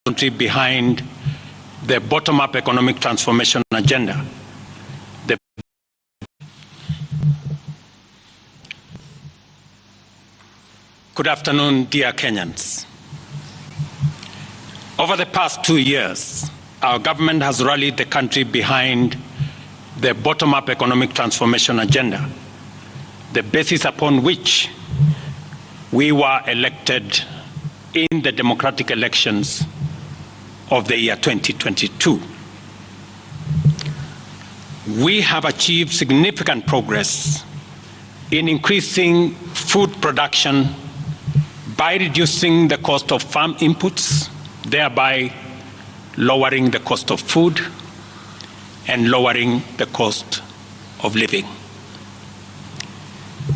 country behind the bottom-up economic transformation agenda. Good afternoon, dear Kenyans. Over the past 2 years, our government has rallied the country behind the bottom-up economic transformation agenda, the basis upon which we were elected in the democratic elections of the year 2022. We have achieved significant progress in increasing food production by reducing the cost of farm inputs, thereby lowering the cost of food and lowering the cost of living.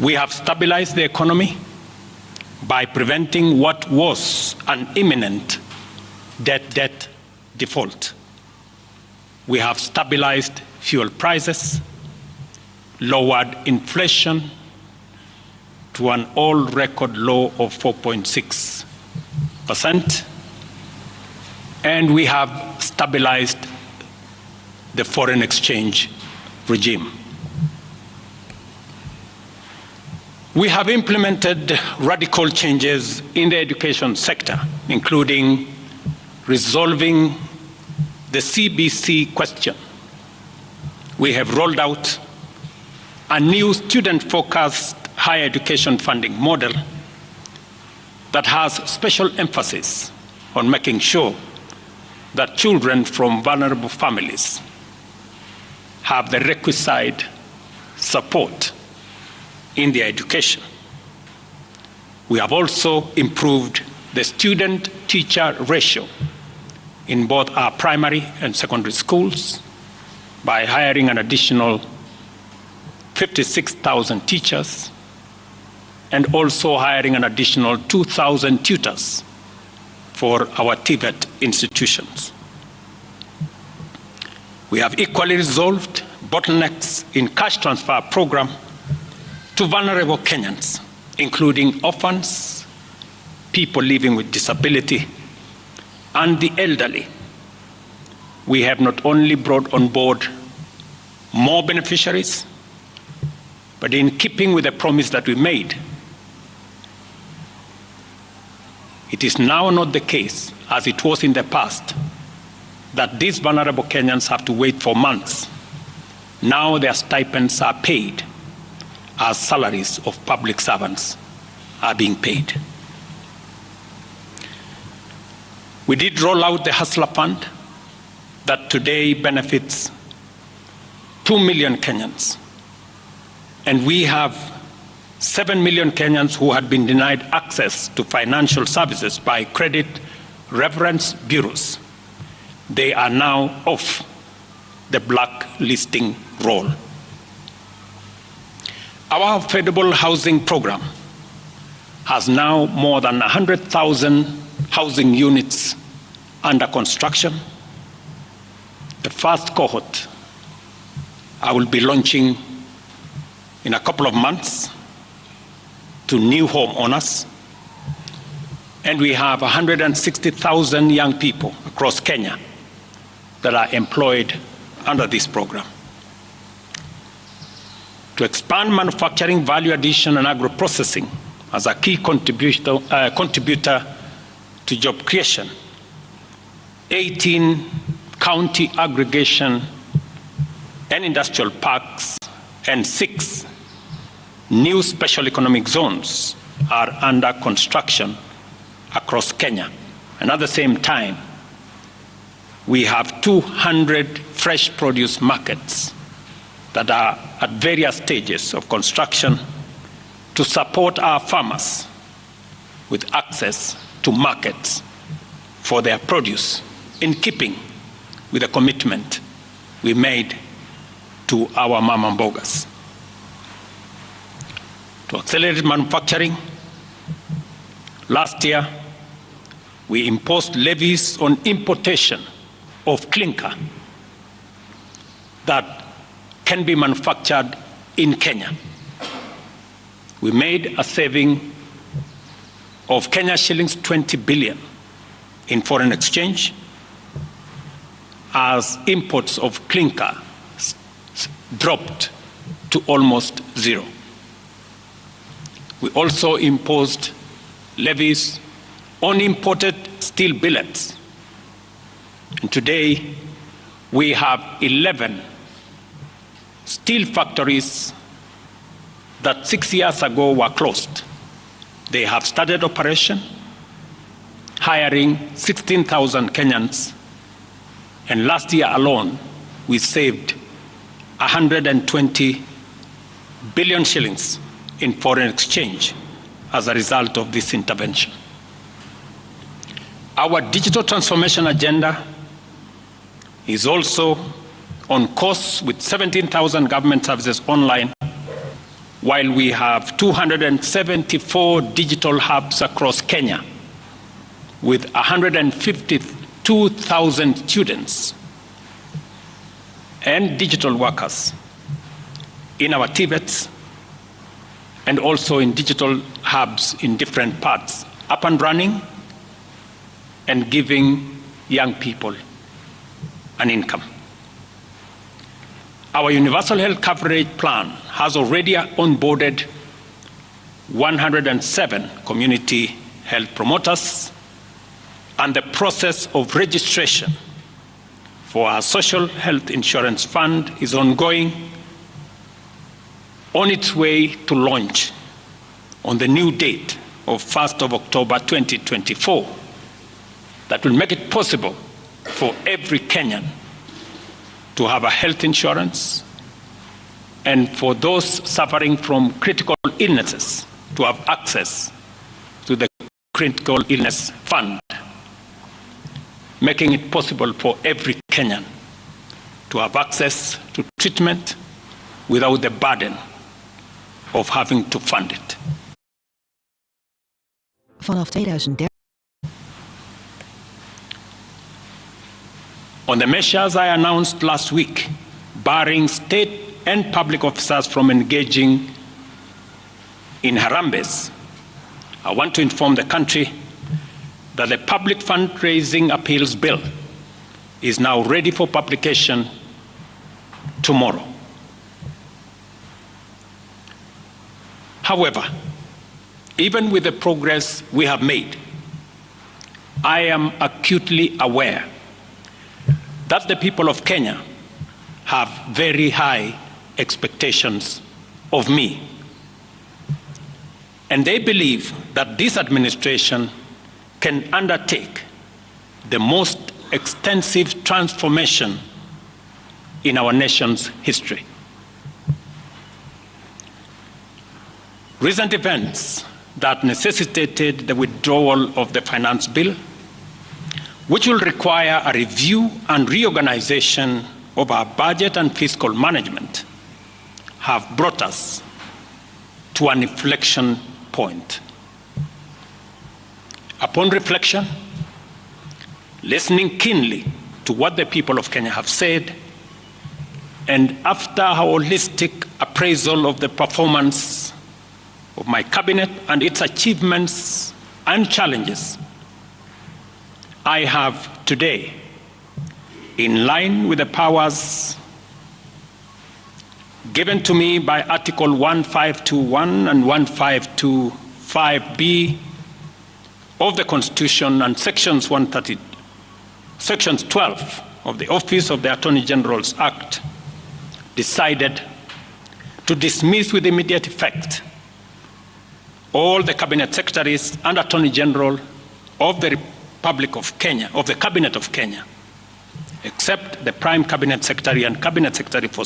We have stabilized the economy by preventing what was an imminent debt default. We have stabilized fuel prices, lowered inflation to an all-record low of 4.6%, and we have stabilized the foreign exchange regime. We have implemented radical changes in the education sector, including resolving the CBC question. We have rolled out a new student-focused higher education funding model that has special emphasis on making sure that children from vulnerable families have the requisite support in their education. We have also improved the student-teacher ratio in both our primary and secondary schools by hiring an additional 56,000 teachers and also hiring an additional 2,000 tutors for our TVET institutions. We have equally resolved bottlenecks in cash transfer program to vulnerable Kenyans, including orphans, people living with disability, and the elderly. We have not only brought on board more beneficiaries, but in keeping with the promise that we made, it is now not the case, as it was in the past, that these vulnerable Kenyans have to wait for months. Now their stipends are paid as salaries of public servants are being paid. We did roll out the Hustler Fund that today benefits 2 million Kenyans. And we have 7 million Kenyans who had been denied access to financial services by credit reference bureaus. They are now off the blacklisting roll. Our affordable housing program has now more than 100,000 housing units under construction. The first cohort I will be launching in a couple of months to new homeowners. And we have 160,000 young people across Kenya that are employed under this program. To expand manufacturing, value addition, and agro-processing as a key contributor to job creation, 18 county aggregation and industrial parks and 6 new special economic zones are under construction across Kenya. And at the same time, we have 200 fresh produce markets that are at various stages of construction to support our farmers with access to markets for their produce, in keeping with the commitment we made to our mama mbogas. To accelerate manufacturing, last year we imposed levies on importation of clinker that can be manufactured in Kenya. We made a saving of Kenya shillings 20 billion in foreign exchange as imports of clinker dropped to almost zero. We also imposed levies on imported steel billets. And today, we have 11 steel factories that 6 years ago were closed. They have started operation, hiring 16,000 Kenyans. And last year alone, we saved 120 billion shillings in foreign exchange as a result of this intervention. Our digital transformation agenda is also on course with 17,000 government services online, while we have 274 digital hubs across Kenya with 152,000 students and digital workers in our TVETs and also in digital hubs in different parts, up and running and giving young people an income. Our universal health coverage plan has already onboarded 107 community health promoters, and the process of registration for our social health insurance fund is ongoing, on its way to launch on the new date of 1st of October 2024 that will make it possible for every Kenyan to have a health insurance, and for those suffering from critical illnesses to have access to the critical illness fund, making it possible for every Kenyan to have access to treatment without the burden of having to fund it. Vanaf 2030. On the measures I announced last week, barring state and public officers from engaging in harambes, I want to inform the country that the Public Fundraising Appeals Bill is now ready for publication tomorrow. However, even with the progress we have made, I am acutely aware that the people of Kenya have very high expectations of me. And they believe that this administration can undertake the most extensive transformation in our nation's history. Recent events that necessitated the withdrawal of the finance bill, which will require a review and reorganization of our budget and fiscal management, have brought us to an inflection point. Upon reflection, listening keenly to what the people of Kenya have said, and after a holistic appraisal of the performance of my cabinet and its achievements and challenges, I have today, in line with the powers given to me by Article 1521 and 1525B of the Constitution and Sections 12 of the Office of the Attorney General's Act, decided to dismiss with immediate effect all the Cabinet Secretaries and Attorney General of the Republic of Kenya, of the Cabinet of Kenya, except the Prime Cabinet Secretary and Cabinet Secretary for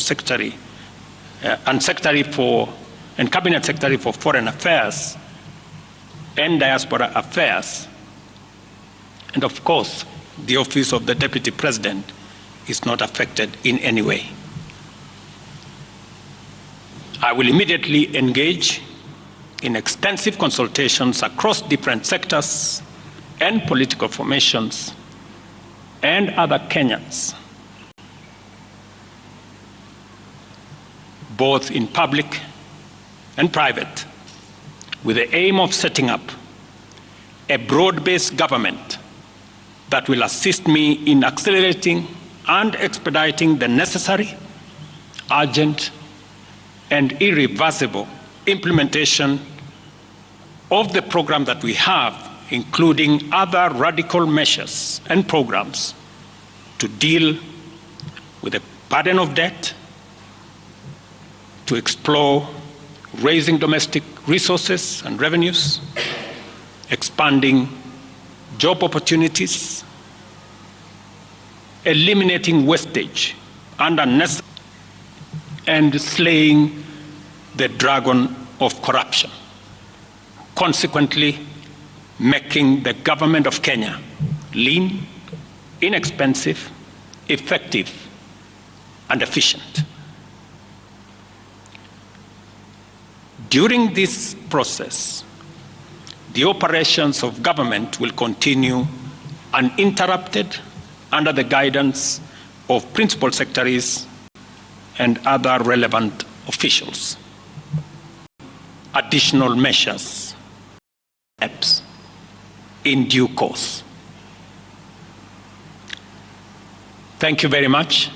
and Cabinet Secretary for Foreign Affairs and Diaspora Affairs. And of course, the Office of the Deputy President is not affected in any way. I will immediately engage in extensive consultations across different sectors and political formations and other Kenyans, both in public and private, with the aim of setting up a broad-based government that will assist me in accelerating and expediting the necessary, urgent, and irreversible implementation of the program that we have, including other radical measures and programs to deal with the burden of debt, to explore raising domestic resources and revenues, expanding job opportunities, eliminating wastage and unnecessary, and slaying the dragon of corruption, consequently making the government of Kenya lean, inexpensive, effective, and efficient. During this process, the operations of government will continue uninterrupted under the guidance of principal secretaries and other relevant officials. Additional measures, steps in due course. Thank you very much.